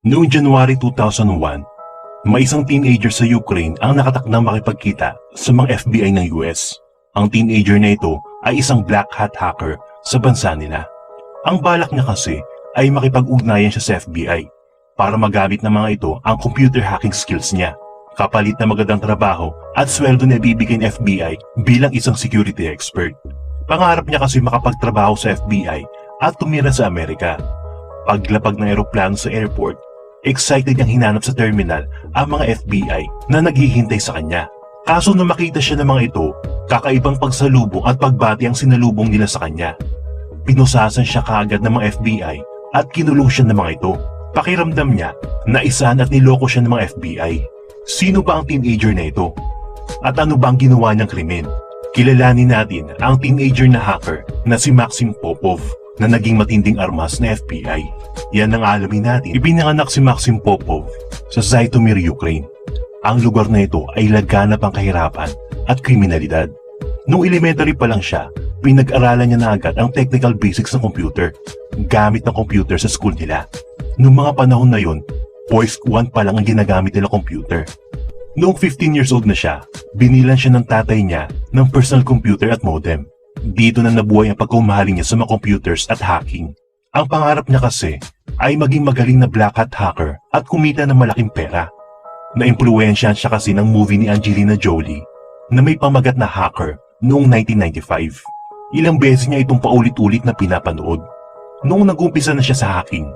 Noong January 2001, may isang teenager sa Ukraine ang nakatakdang makipagkita sa mga FBI ng US. Ang teenager na ito ay isang black hat hacker sa bansa nila. Ang balak niya kasi ay makipag-ugnayan siya sa FBI para magamit ng mga ito ang computer hacking skills niya, kapalit na magandang trabaho at sweldo na ibibigay ng FBI bilang isang security expert. Pangarap niya kasi makapagtrabaho sa FBI at tumira sa Amerika. Paglapag ng eroplano sa airport, excited niyang hinanap sa terminal ang mga FBI na naghihintay sa kanya. Kaso nung makita siya ng mga ito, kakaibang pagsalubong at pagbati ang sinalubong nila sa kanya. Pinusasan siya kaagad ng mga FBI at kinulong siya ng mga ito. Pakiramdam niya na isahan at niloko siya ng mga FBI. Sino ba ang teenager na ito? At ano ba ang ginawa niyang krimen? Kilalanin natin ang teenager na hacker na si Maxim Popov na naging matinding armas na FBI. Yan ang alamin natin. Ipinanganak si Maxim Popov sa Zhytomyr, Ukraine. Ang lugar na ito ay laganap ang kahirapan at kriminalidad. Noong elementary pa lang siya, pinag-aralan niya na agad ang technical basics ng computer gamit ng computer sa school nila. Noong mga panahon na yon, Voice 1 pa lang ang ginagamit nila computer. Noong 15 years old na siya, binilan siya ng tatay niya ng personal computer at modem. Dito na nabuhay ang pagkumahalin niya sa mga computers at hacking. Ang pangarap niya kasi ay maging magaling na black hat hacker at kumita ng malaking pera. Na-impluwensyahan siya kasi ng movie ni Angelina Jolie na may pamagat na hacker noong 1995. Ilang beses niya itong paulit-ulit na pinapanood. Noong nag-umpisa na siya sa hacking,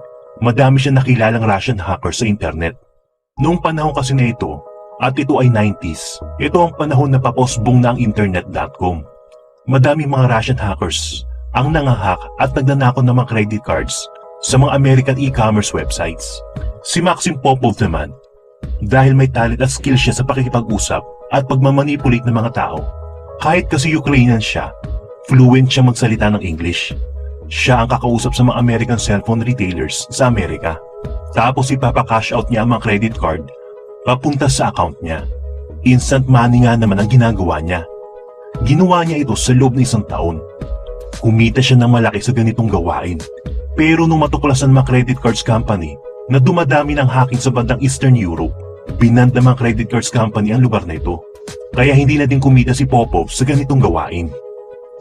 madami siya nakilalang Russian hacker sa internet. Noong panahon kasi na ito, at ito ay 90s, ito ang panahon na paposbong na ang internet.com. Madami mga Russian hackers ang nangahack at nagnanakaw ng mga credit cards sa mga American e-commerce websites. Si Maxim Popov naman, dahil may talent at skill siya sa pakikipag-usap at pagmamanipulate ng mga tao, kahit kasi Ukrainian siya, fluent siya magsalita ng English. Siya ang kakausap sa mga American cellphone retailers sa Amerika. Tapos ipapa-cash out niya ang mga credit card papunta sa account niya. Instant money nga naman ang ginagawa niya. Ginawa niya ito sa loob ng isang taon. Kumita siya ng malaki sa ganitong gawain. Pero nung matuklasan ng mga credit cards company na dumadami ng hacking sa bandang Eastern Europe, binand ng mga credit cards company ang lugar na ito. Kaya hindi na din kumita si Popov sa ganitong gawain.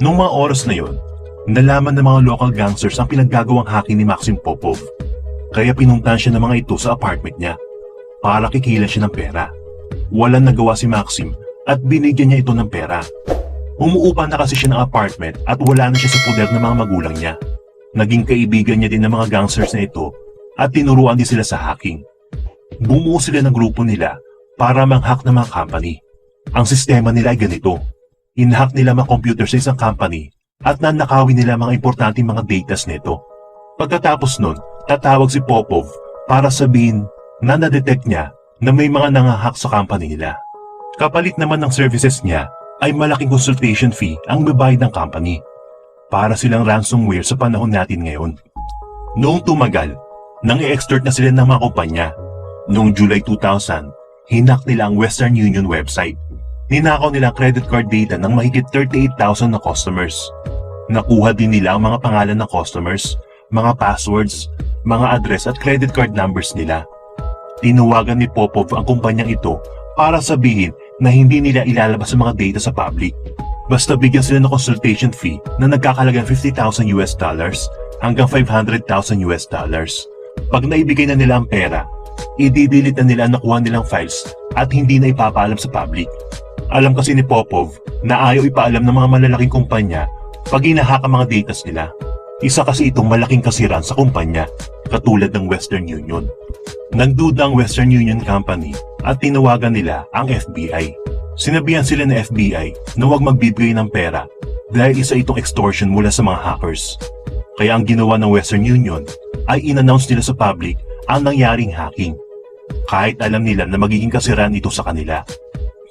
Noong mga oras na yon, nalaman ng mga local gangsters ang pinaggagawang hacking ni Maxim Popov. Kaya pinuntahan siya ng mga ito sa apartment niya para kikilan siya ng pera. Walang nagawa si Maxim at binigyan niya ito ng pera. Umuupa na kasi siya ng apartment at wala na siya sa poder ng mga magulang niya. Naging kaibigan niya din ng mga gangsters na ito at tinuruan din sila sa hacking. Bumuo sila ng grupo nila para mang-hack ng mga company. Ang sistema nila ay ganito. In-hack nila mga computer sa isang company at nanakawin nila mga importanteng mga datas nito. Pagkatapos nun, tatawag si Popov para sabihin na na-detect niya na may mga nangahack sa company nila. Kapalit naman ng services niya ay malaking consultation fee ang babayad ng company. Para silang ransomware sa panahon natin ngayon. Noong tumagal, nang i-extort na sila ng mga kumpanya. Noong July 2000, hinak nila ang Western Union website. Ninakaw nila ang credit card data ng mahigit 38,000 na customers. Nakuha din nila ang mga pangalan ng customers, mga passwords, mga address at credit card numbers nila. Tinuwagan ni Popov ang kumpanyang ito para sabihin na hindi nila ilalabas ang mga data sa public. Basta bigyan sila ng consultation fee na nagkakalagang $50,000 hanggang $500,000. Pag naibigay na nila ang pera, i-delete na nila ang nakuha nilang files at hindi na ipapaalam sa public. Alam kasi ni Popov na ayaw ipaalam ng mga malalaking kumpanya pag inahack ang mga datas nila. Isa kasi itong malaking kasiran sa kumpanya, katulad ng Western Union. Nagduda ang Western Union Company at tinawagan nila ang FBI. Sinabihan sila ng FBI na huwag magbibigay ng pera dahil isa itong extortion mula sa mga hackers. Kaya ang ginawa ng Western Union ay in-announce nila sa public ang nangyaring hacking. Kahit alam nila na magiging kasiran ito sa kanila.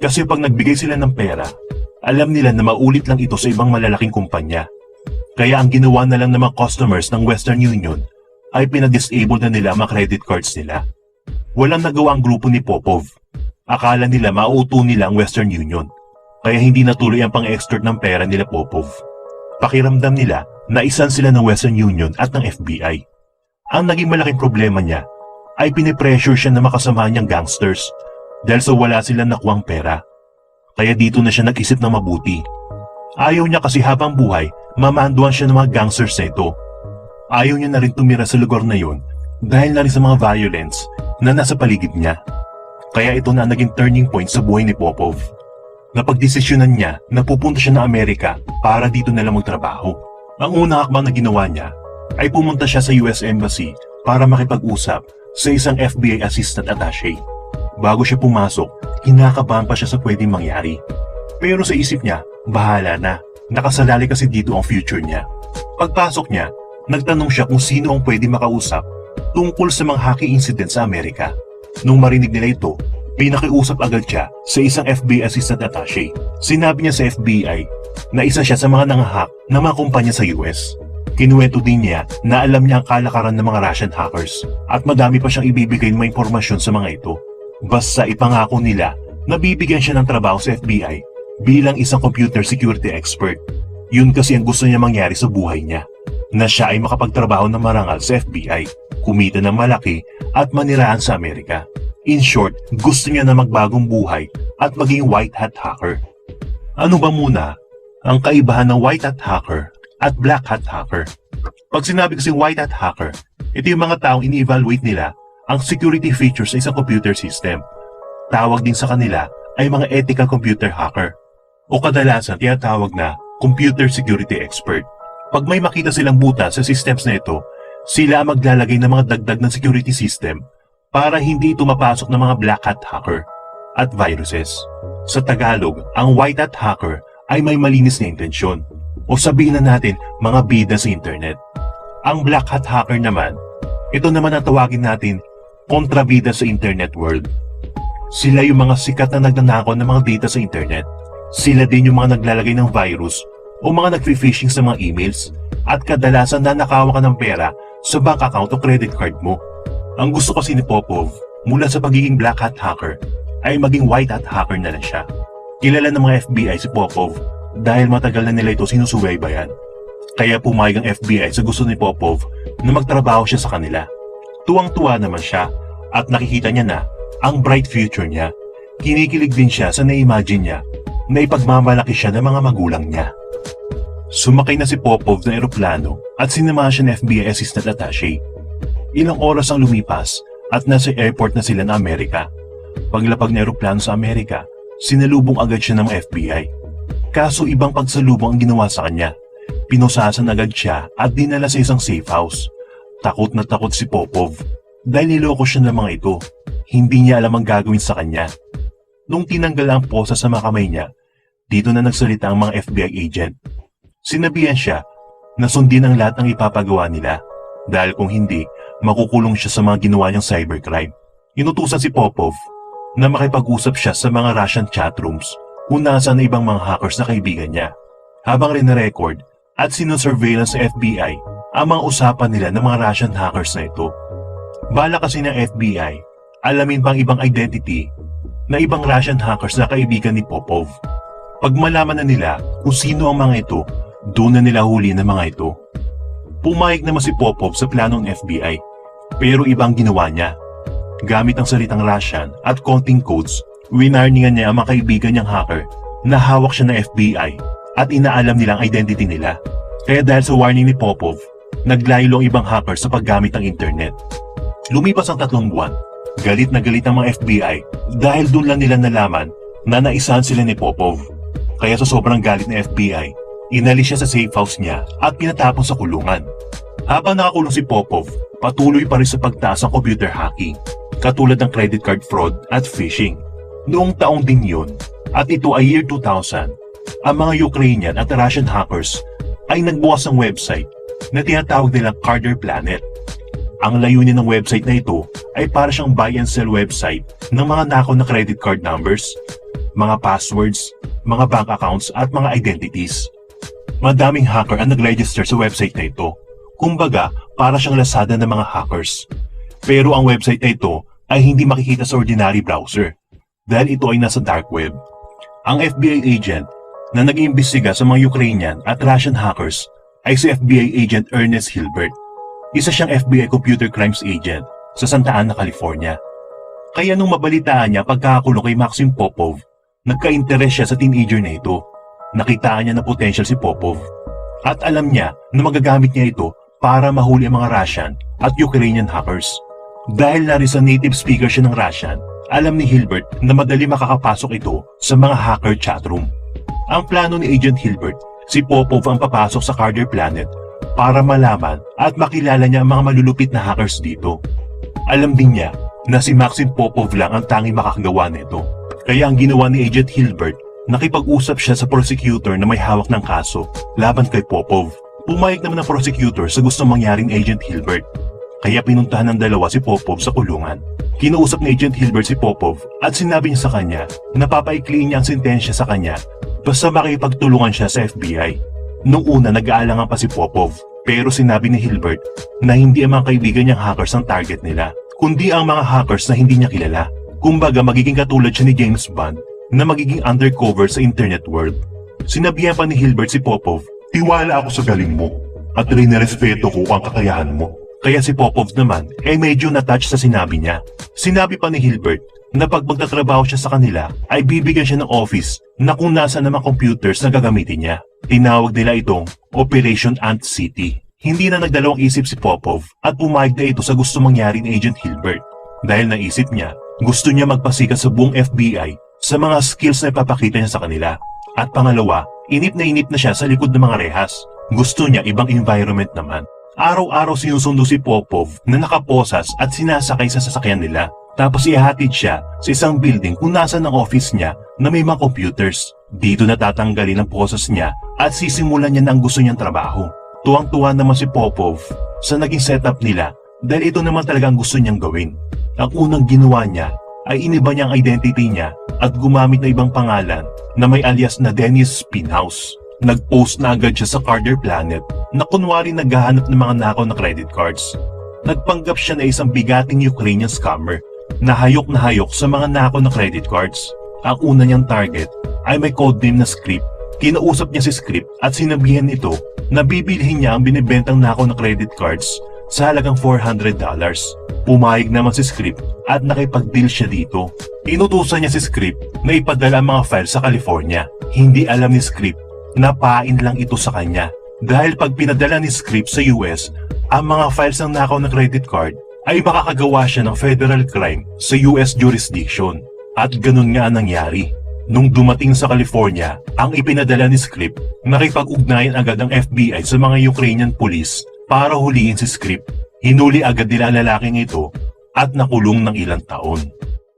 Kasi pag nagbigay sila ng pera, alam nila na maulit lang ito sa ibang malalaking kumpanya. Kaya ang ginawa na lang ng mga customers ng Western Union ay pinag-disable na nila ang mga credit cards nila. Walang nagawa ang grupo ni Popov. Akala nila mauuto nila ang Western Union. Kaya hindi natuloy ang pang-extort ng pera nila Popov. Pakiramdam nila na isan sila ng Western Union at ng FBI. Ang naging malaking problema niya, ay pinipressure siya na makasama niyang gangsters dahil sa wala silang nakuwang pera. Kaya dito na siya nag-isip na mabuti. Ayaw niya kasi habang buhay, mamanduan siya ng mga gangsters na ito. Ayaw niya na rin tumira sa lugar na yon dahil na rin sa mga violence na nasa paligid niya. Kaya ito na naging turning point sa buhay ni Popov. Napagdesisyonan niya na pupunta siya na Amerika para dito na lang magtrabaho. Ang unang hakbang na ginawa niya ay pumunta siya sa US Embassy para makipag-usap sa isang FBI Assistant Attaché. Bago siya pumasok, kinakabahan pa siya sa pwedeng mangyari. Pero sa isip niya, bahala na. Nakasalali kasi dito ang future niya. Pagpasok niya, nagtanong siya kung sino ang pwede makausap tungkol sa mga hacking incident sa Amerika. Nung marinig nila ito, pinakiusap agad siya sa isang FBI Assistant Attaché. Sinabi niya sa FBI na isa siya sa mga nangahack ng mga kumpanya sa US. Kinuwento din niya na alam niya ang kalakaran ng mga Russian hackers at madami pa siyang ibibigay ng mga impormasyon sa mga ito. Basta ipangako nila na bibigyan siya ng trabaho sa FBI bilang isang computer security expert. Yun kasi ang gusto niya mangyari sa buhay niya, na siya ay makapagtrabaho ng marangal sa FBI, kumita ng malaki at manirahan sa Amerika. In short, gusto niya na magbagong buhay at maging white hat hacker. Ano ba muna ang kaibahan ng white hat hacker at black hat hacker? Pag sinabi kasi white hat hacker, ito yung mga taong ini-evaluate nila ang security features sa isang computer system. Tawag din sa kanila ay mga ethical computer hacker o kadalasan tinatawag na computer security expert. Pag may makita silang butas sa systems na ito, sila ang maglalagay ng mga dagdag ng security system para hindi ito mapasok ng mga black hat hacker at viruses. Sa Tagalog, ang white hat hacker ay may malinis na intensyon o sabihin na natin mga bida sa internet. Ang black hat hacker naman, ito naman ang tawagin natin kontrabida sa internet world. Sila yung mga sikat na nagnanakaw ng mga data sa internet. Sila din yung mga naglalagay ng virus o mga nag-phishing sa mga emails at kadalasan nanakawa ka ng pera sa bank account o credit card mo. Ang gusto kasi ni Popov mula sa pagiging black hat hacker ay maging white hat hacker na lang siya. Kilala ng mga FBI si Popov dahil matagal na nila ito sinusubaybayan. Kaya pumayag ang FBI sa gusto ni Popov na magtrabaho siya sa kanila. Tuwang-tuwa naman siya at nakikita niya na ang bright future niya. Kinikilig din siya sa na-imagine niya na ipagmamalaki siya ng mga magulang niya. Sumakay na si Popov ng eroplano at sinamahan siya ng FBI Assistant Attaché. Ilang oras ang lumipas at nasa airport na sila ng Amerika. Paglapag ng eroplano sa Amerika, sinalubong agad siya ng FBI. Kaso ibang pagsalubong ang ginawa sa kanya. Pinusasan agad siya at dinala sa isang safe house. Takot na takot si Popov dahil niloko siya ng mga ito. Hindi niya alam ang gagawin sa kanya. Nung tinanggal ang posa sa mga kamay niya, dito na nagsalita ang mga FBI agent. Sinabihan siya na sundin ang lahat ng ipapagawa nila dahil kung hindi, makukulong siya sa mga ginawa niyang cybercrime. Inutusan si Popov na makipag-usap siya sa mga Russian chatrooms kung nasaan na ibang mga hackers na kaibigan niya. Habang rin-record at sinusurveillance sa FBI ang mga usapan nila ng mga Russian hackers na ito. Bala kasi ng FBI, alamin pang ibang identity na ibang Russian hackers na kaibigan ni Popov. Pag malaman na nila kung sino ang mga ito, doon na nila huli ng mga ito. Pumayag naman si Popov sa plano ng FBI, pero ibang ginawa niya. Gamit ang salitang Russian at konting codes, winarningan niya ang mga kaibigan niyang hacker na hawak siya ng FBI at inaalam nilang identity nila. Kaya dahil sa warning ni Popov, naglaylo ang ibang hacker sa paggamit ng internet. Lumipas ang 3 buwan, galit na galit ang mga FBI dahil doon lang nila nalaman na naisahan sila ni Popov. Kaya sa sobrang galit ng FBI, inalis siya sa safe house niya at pinatapon sa kulungan. Habang nakakulong si Popov, patuloy pa rin sa pagtaas ng computer hacking, katulad ng credit card fraud at phishing. Noong taong din yun, at ito ay year 2000, ang mga Ukrainian at Russian hackers ay nagbukas ng website na tinatawag nilang Carder Planet. Ang layunin ng website na ito ay para siyang buy and sell website ng mga nakaw na credit card numbers, mga passwords, mga bank accounts at mga identities. Madaming hacker ang nag-register sa website na ito. Kumbaga, para siyang Lazada ng mga hackers. Pero ang website na ito ay hindi makikita sa ordinary browser dahil ito ay nasa dark web. Ang FBI agent na nag-iimbestiga sa mga Ukrainian at Russian hackers ay si FBI agent Ernest Hilbert. Isa siyang FBI computer crimes agent sa Santa Ana, California. Kaya nung mabalitaan niya pagkakakulong kay Maxim Popov, nagka-interes siya sa teenager na ito. Nakitaan niya na potential si Popov. At alam niya na magagamit niya ito para mahuli ang mga Russian at Ukrainian hackers. Dahil na rin sa native speaker siya ng Russian, alam ni Hilbert na madali makakapasok ito sa mga hacker chatroom. Ang plano ni Agent Hilbert, si Popov ang papasok sa Carter Planet para malaman at makilala niya ang mga malulupit na hackers dito. Alam din niya na si Maxim Popov lang ang tanging makakagawa nito. Kaya ang ginawa ni Agent Hilbert, nakipag-usap siya sa prosecutor na may hawak ng kaso laban kay Popov. Pumayag naman ang prosecutor sa gustong mangyaring Agent Hilbert. Kaya pinuntahan ng dalawa si Popov sa kulungan. Kinausap ni Agent Hilbert si Popov at sinabi niya sa kanya na papaikliin niya ang sentensya sa kanya basta makipagtulungan siya sa FBI. Nung una nag-aalangan pa si Popov, pero sinabi ni Hilbert na hindi ang mga kaibigan niyang hackers ang target nila, kundi ang mga hackers na hindi niya kilala. Kumbaga magiging katulad siya ni James Bond na magiging undercover sa internet world. Sinabihan pa ni Hilbert si Popov, "Tiwala ako sa galing mo at rinerespeto ko ang kakayahan mo." Kaya si Popov naman medyo na-touch sa sinabi niya. Sinabi pa ni Hilbert na pag magtatrabaho siya sa kanila ay bibigyan siya ng office na kung nasa namang computers na gagamitin niya. Tinawag nila itong Operation Ant City. Hindi na nagdalawang isip si Popov at pumayag na ito sa gusto mangyari ni Agent Hilbert. Dahil naisip niya, gusto niya magpasikat sa buong FBI sa mga skills na ipapakita niya sa kanila. At pangalawa, inip na siya sa likod ng mga rehas. Gusto niya ibang environment naman. Araw-araw sinusundo si Popov na nakaposas at sinasakay sa sasakyan nila. Tapos ihahatid siya sa isang building kung nasa ng office niya na may mga computers. Dito natatanggalin ang posas niya at sisimulan niya na ang gusto niyang trabaho. Tuwang-tuwa naman si Popov sa naging setup nila dahil ito naman talaga ang gusto niyang gawin. Ang unang ginawa niya ay iniba niya ang identity niya at gumamit ng ibang pangalan na may alias na Dennis Spinhouse. Nag-post na agad siya sa Carter Planet na kunwari naghahanap ng mga nakaw na credit cards. Nagpanggap siya na isang bigating Ukrainian scammer na hayok sa mga nakaw na credit cards. Ang una niyang target ay may codename na Script. Kinausap niya si Script at sinabihan ito na bibilhin niya ang binibentang nakaw na credit cards sa halagang $400. Pumayag naman si Script at nakipag-deal siya dito. Inutusan niya si Script na ipadala ang mga files sa California. Hindi alam ni Script na pain lang ito sa kanya. Dahil pag pinadala ni Script sa US, ang mga files ng nakaw na credit card ay makakagawa siya ng federal crime sa US jurisdiction. At ganun nga ang nangyari. Nung dumating sa California, ang ipinadala ni Script, nakipag-ugnayan agad ang FBI sa mga Ukrainian police para huliin si Script. Hinuli agad nila ang lalaking ito at nakulong ng ilang taon.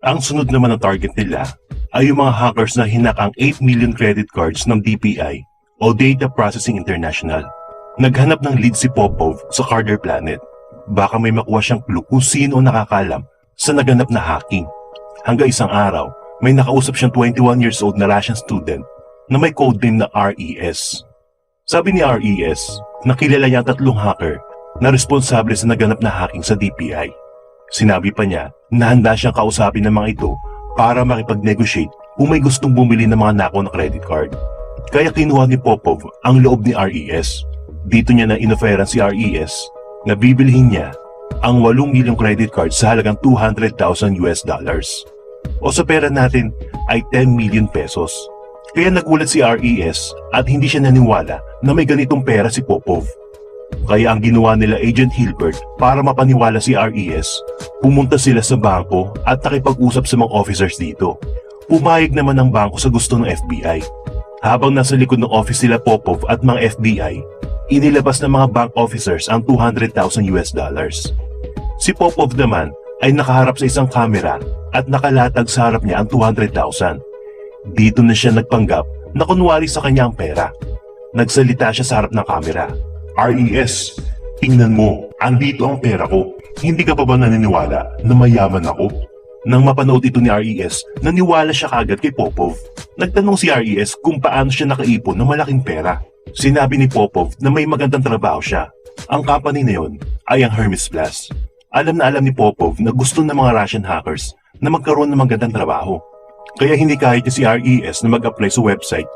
Ang sunod naman na target nila ay yung mga hackers na hinak ang 8 million credit cards ng DPI o Data Processing International. Naghanap ng lead si Popov sa Carter Planet. Baka may makuha siyang clue kung sino ang nakakalam sa naganap na hacking. Hanggang isang araw, may nakausap siyang 21 years old na Russian student na may codename na RES. Sabi ni RES, nakilala niya ang 3 hacker na responsable sa naganap na hacking sa DPI. Sinabi pa niya na handa siyang kausapin ng mga ito para makipag-negotiate kung may gustong bumili ng mga nakaw na credit card. Kaya kinuha ni Popov ang loob ni RES. Dito niya na inoferan si RES na bibilhin niya ang 8 milyong credit card sa halagang $200,000. O sa pera natin ay 10 million pesos. Kaya nagulat si RES at hindi siya naniwala na may ganitong pera si Popov. Kaya ang ginawa nila Agent Hilbert para mapaniwala si RES, pumunta sila sa bangko at nakipag-usap sa mga officers dito. Pumayag naman ang bangko sa gusto ng FBI. Habang nasa likod ng office sila Popov at mga FBI, inilabas ng mga bank officers ang $200,000. Si Popov naman ay nakaharap sa isang kamera at nakalatag sa harap niya ang $200,000. Dito na siya nagpanggap na kunwari sa kanya ang pera. Nagsalita siya sa harap ng kamera. RES, tingnan mo, andito ang pera ko. Hindi ka pa ba naniniwala na mayaman ako? Nang mapanood ito ni RES, naniwala siya kagad kay Popov. Nagtanong si RES kung paano siya nakaipon ng malaking pera. Sinabi ni Popov na may magandang trabaho siya. Ang company na yon ay ang Hermes Plus. Alam na alam ni Popov na gusto ng mga Russian hackers na magkaroon ng magandang trabaho. Kaya hindi kahit si RES na mag-apply sa website